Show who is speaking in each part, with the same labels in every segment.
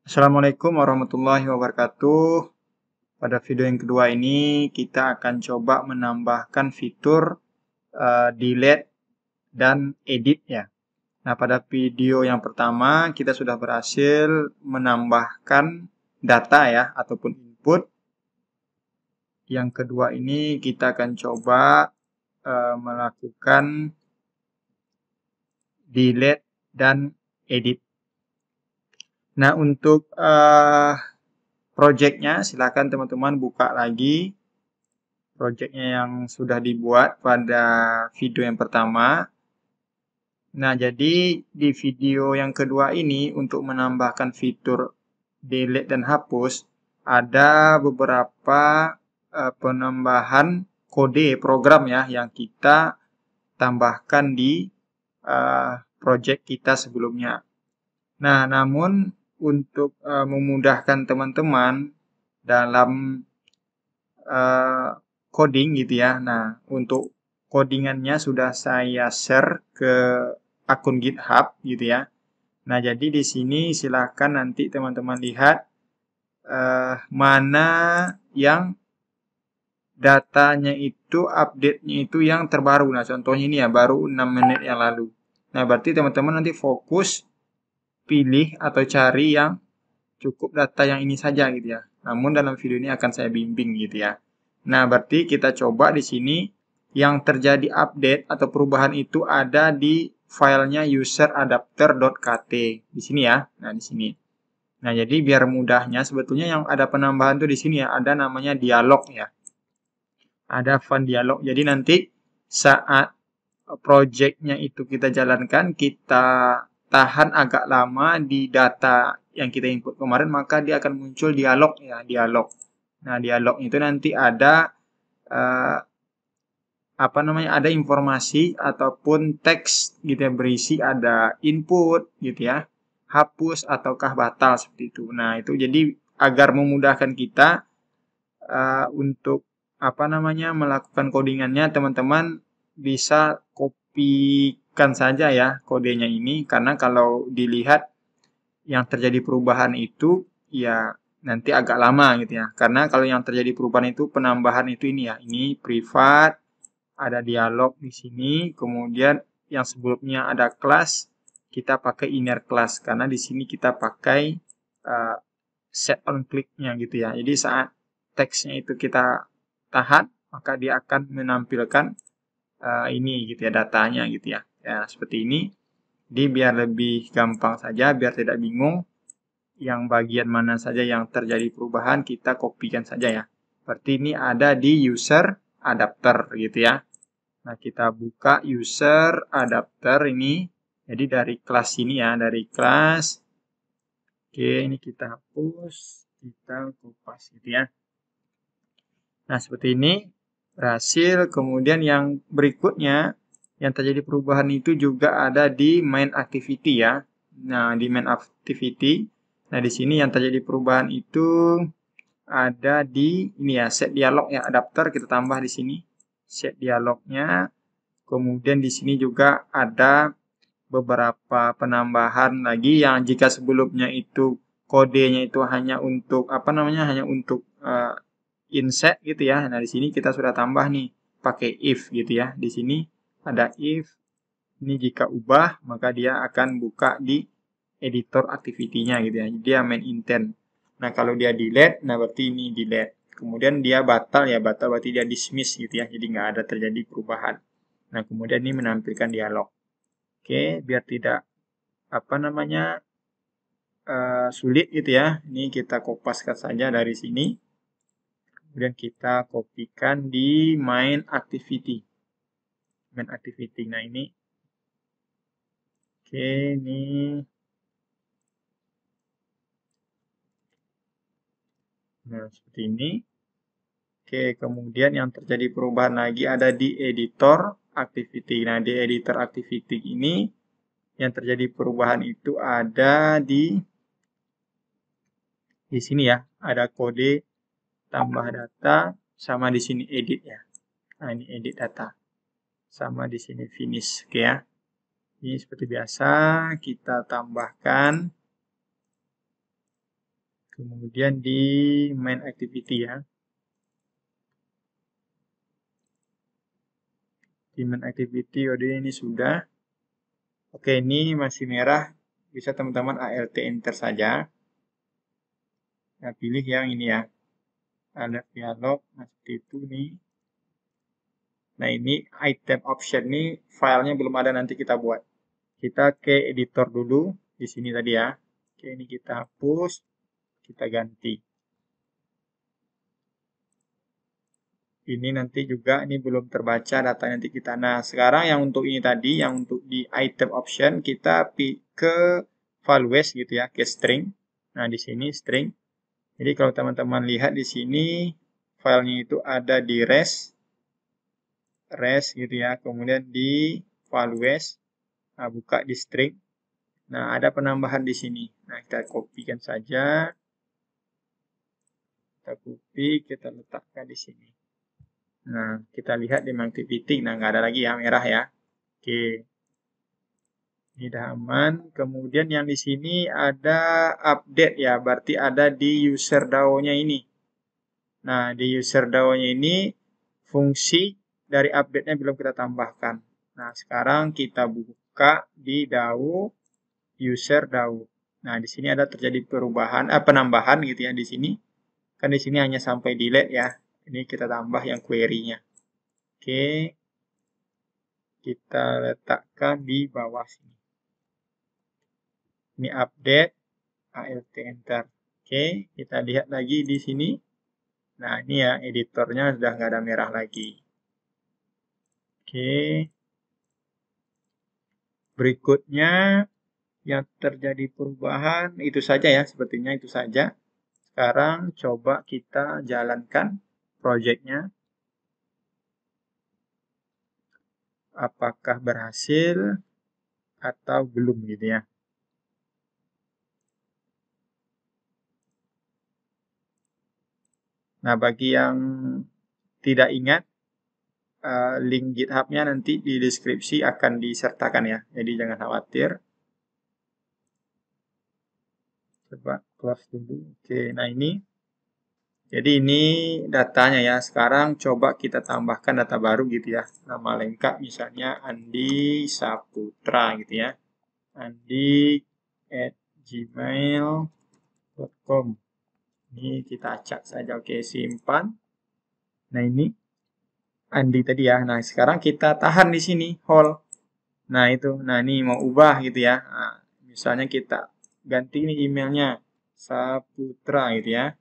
Speaker 1: Assalamualaikum warahmatullahi wabarakatuh. Pada video yang kedua ini kita akan coba menambahkan fitur delete dan edit ya. Nah, pada video yang pertama kita sudah berhasil menambahkan data ya ataupun input. Yang kedua ini kita akan coba melakukan delete dan edit. Nah, untuk projectnya silakan teman-teman buka lagi projectnya yang sudah dibuat pada video yang pertama. Nah, jadi di video yang kedua ini untuk menambahkan fitur delete dan hapus ada beberapa penambahan kode program ya yang kita tambahkan di project kita sebelumnya. Nah, namun untuk memudahkan teman-teman dalam coding gitu ya. Nah, untuk codingannya sudah saya share ke akun GitHub gitu ya. Nah, jadi di sini silahkan nanti teman-teman lihat mana yang datanya itu update-nya itu yang terbaru. Nah, contohnya ini ya baru 6 menit yang lalu. Nah, berarti teman-teman nanti fokus pilih atau cari yang cukup data yang ini saja gitu ya. Namun dalam video ini akan saya bimbing gitu ya. Nah, berarti kita coba di sini yang terjadi update atau perubahan itu ada di filenya useradapter.kt. Di sini ya. Nah, di sini. Nah, jadi biar mudahnya sebetulnya yang ada penambahan tuh di sini ya, ada namanya dialog ya. Ada fun dialog. Jadi nanti saat projectnya itu kita jalankan, kita tahan agak lama di data yang kita input kemarin, maka dia akan muncul dialog ya, dialog. Nah, dialog itu nanti ada ada informasi ataupun teks gitu ya, berisi ada input gitu ya, hapus ataukah batal seperti itu. Nah, itu jadi agar memudahkan kita untuk melakukan codingannya, teman-teman bisa kopikan saja ya kodenya ini, karena kalau dilihat yang terjadi perubahan itu ya nanti agak lama gitu ya. Karena kalau yang terjadi perubahan itu penambahan itu ini ya, ini privat, ada dialog di sini, kemudian yang sebelumnya ada kelas, kita pakai inner class karena di sini kita pakai set on click-nya gitu ya. Jadi saat teksnya itu kita tahan, maka dia akan menampilkan ini gitu ya, datanya gitu ya. Ya, seperti ini. Jadi biar lebih gampang saja, biar tidak bingung yang bagian mana saja yang terjadi perubahan, kita kopikan saja ya. Seperti ini ada di user adapter gitu ya. Nah, kita buka user adapter ini. Jadi dari kelas ini ya, dari kelas. Oke, ini kita hapus, kita kopas gitu ya. Nah, seperti ini berhasil. Kemudian yang berikutnya yang terjadi perubahan itu juga ada di main activity ya. Nah, di main activity. Nah, di sini yang terjadi perubahan itu ada di ini ya, set dialog ya, adapter kita tambah di sini. Set dialognya. Kemudian di sini juga ada beberapa penambahan lagi yang jika sebelumnya itu kodenya itu hanya untuk hanya untuk inset gitu ya. Nah, di sini kita sudah tambah nih pakai if gitu ya. Di sini ada if, ini jika ubah maka dia akan buka di editor activity-nya gitu ya. Jadi dia main intent. Nah, kalau dia delete, nah berarti ini delete. Kemudian dia batal ya, batal berarti dia dismiss gitu ya. Jadi nggak ada terjadi perubahan. Nah, kemudian ini menampilkan dialog. Oke, biar tidak sulit gitu ya. Ini kita kopaskan saja dari sini. Kemudian kita kopikan di main activity. Main activity. Nah, ini. Oke, ini. Nah, seperti ini. Oke, kemudian yang terjadi perubahan lagi ada di editor activity. Nah, di editor activity ini yang terjadi perubahan itu ada di sini ya. Ada kode tambah data sama di sini edit ya. Nah, ini edit data. Sama di sini finish. Oke ya. Ini seperti biasa kita tambahkan Kemudian di main activity ya. Di main activity ini sudah. Oke, ini masih merah. Bisa teman-teman ALT enter saja. Nah, pilih yang ini ya. Ada dialog, nah seperti itu nih. Nah, ini item option nih, filenya belum ada, nanti kita buat. Kita ke editor dulu, di sini tadi ya. Oke, ini kita hapus, kita ganti. Ini nanti juga, ini belum terbaca data nanti kita. Nah, sekarang yang untuk ini tadi, yang untuk di item option, kita ke values gitu ya, ke string. Nah, di sini string. Jadi kalau teman-teman lihat di sini, filenya itu ada di res gitu ya, kemudian di values, nah, buka di string. Nah, ada penambahan di sini. Nah, kita kopikan saja. Kita copy, kita letakkan di sini. Nah, kita lihat di activity. Nah, nggak ada lagi ya, merah ya. Oke. Ini udah aman. Kemudian yang di sini ada update ya, berarti ada di user DAO-nya ini. Nah, di user DAO-nya ini fungsi dari update-nya belum kita tambahkan. Nah, sekarang kita buka di DAO, user DAO. Nah, di sini ada terjadi perubahan, penambahan gitu ya di sini. Kan di sini hanya sampai delete ya. Ini kita tambah yang query-nya. Oke. Kita letakkan di bawah sini. Ini update, ALT enter. Oke, kita lihat lagi di sini. Nah, ini ya, editornya sudah nggak ada merah lagi. Oke. Berikutnya, yang terjadi perubahan, itu saja ya, sepertinya itu saja. Sekarang coba kita jalankan projectnya. Apakah berhasil atau belum gitu ya. Nah, bagi yang tidak ingat, link GitHub-nya nanti di deskripsi akan disertakan ya. Jadi jangan khawatir. Coba close dulu. Oke, nah ini. Jadi ini datanya ya. Sekarang coba kita tambahkan data baru gitu ya. Nama lengkap misalnya Andi Saputra gitu ya. andi@gmail.com. Ini kita acak saja. Oke, simpan. Nah, ini Andi tadi ya. Nah, sekarang kita tahan di sini, hold. Nah, itu. Nah, ini mau ubah gitu ya. Nah, misalnya kita ganti ini emailnya Saputra gitu ya.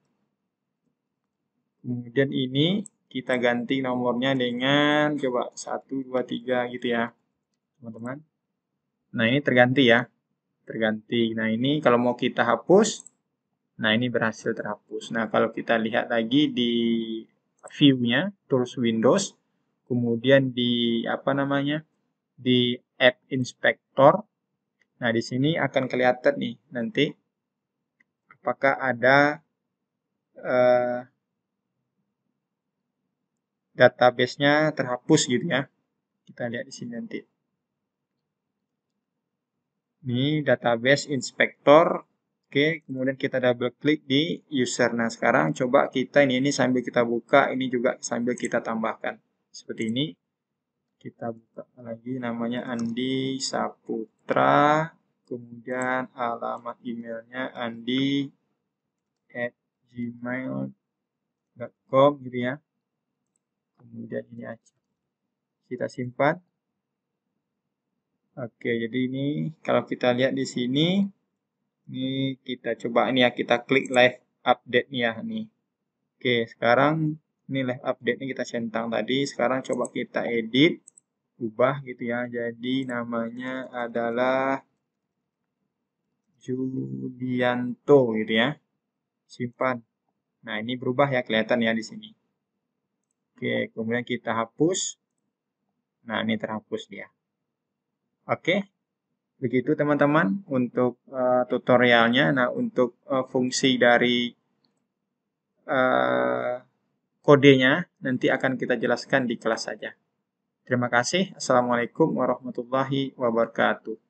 Speaker 1: Kemudian ini kita ganti nomornya dengan coba 1 2 3 gitu ya, teman-teman. Nah, ini terganti ya. Terganti. Nah, ini kalau mau kita hapus, nah ini berhasil terhapus. Nah, kalau kita lihat lagi di view-nya, tools Windows, kemudian di apa namanya? Di App Inspector. Nah, di sini akan kelihatan nih nanti apakah ada database-nya terhapus gitu ya. Kita lihat di sini nanti. Ini database inspector. Oke, kemudian kita double klik di user. Nah, sekarang coba kita ini sambil kita buka, ini juga sambil kita tambahkan. Seperti ini. Kita buka lagi namanya Andi Saputra. Kemudian alamat emailnya andi@gmail.com gitu ya. Kemudian ini aja. Kita simpan. Oke, jadi ini kalau kita lihat di sini, ini kita coba ini ya, kita klik live update nih ya nih. Oke, sekarang ini live update-nya kita centang tadi. Sekarang coba kita edit, ubah gitu ya. Jadi namanya adalah Julianto gitu ya. Simpan. Nah, ini berubah ya, kelihatan ya di sini. Oke, kemudian kita hapus. Nah, ini terhapus dia. Oke. Begitu teman-teman untuk tutorialnya. Nah, untuk fungsi dari kodenya nanti akan kita jelaskan di kelas saja. Terima kasih. Assalamualaikum warahmatullahi wabarakatuh.